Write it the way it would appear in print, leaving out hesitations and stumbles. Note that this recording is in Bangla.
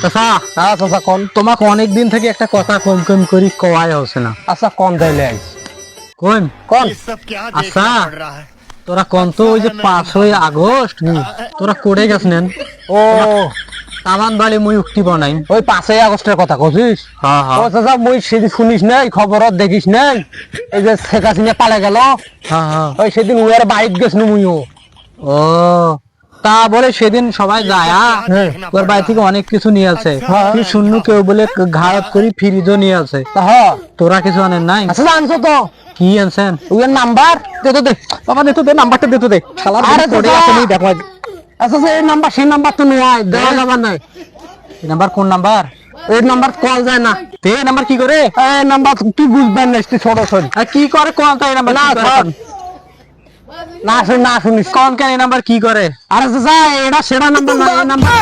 চাচা চাচা কোন তোমাকে অনেক দিন থেকে একটা কথা কম কম করি কওয়াই হচ্ছে না। আচ্ছা কোন তাইলে কোন কোন আচ্ছা তোরা কোন তো ওই যে 5ই আগস্ট তোরা করে গেছেন ও তামান বাড়ি মুই উক্তি বানাই ওই 5ই আগস্টের কথা কইছিস? হ্যাঁ হ্যাঁ। ও চাচা মুই সেদিন শুনিস নাই খবরত দেখিস নাই এই যে শেখ হাসিনা পালা গেল? হ্যাঁ হ্যাঁ। ওই সেদিন উয়ার বাইক গেছিল মুইও। ও তা বলে সেদিন সবাই যায় তোর বাড়ি থেকে অনেক কিছু নিয়ে আছে তুই শুনলু কেউ বলে ঘাড়ত করি ফ্রিজও নিয়ে আছে তোরা কিছু আনেন নাই? আচ্ছা আনছো তো কি আনছেন? ওই নাম্বার দে তো দে বাবা দে তো দে নাম্বারটা দে তো দে শালা আরে পড়ে আছে নি দেখো। আচ্ছা এই নাম্বার সেই নাম্বার তো নয় দেওয়া যাবে না। এই নাম্বার কোন নাম্বার? এই নাম্বার কল যায় না। তে নাম্বার কি করে? এই নাম্বার তুই বুঝবেন না তুই ছোট ছোট আর কি করে কোন তো এই নাম্বার না না শুন না শুনিস কোন কেন এই নাম্বার কি করে? আরে চাচা এটা সেটা নাম্বার না এই নাম্বার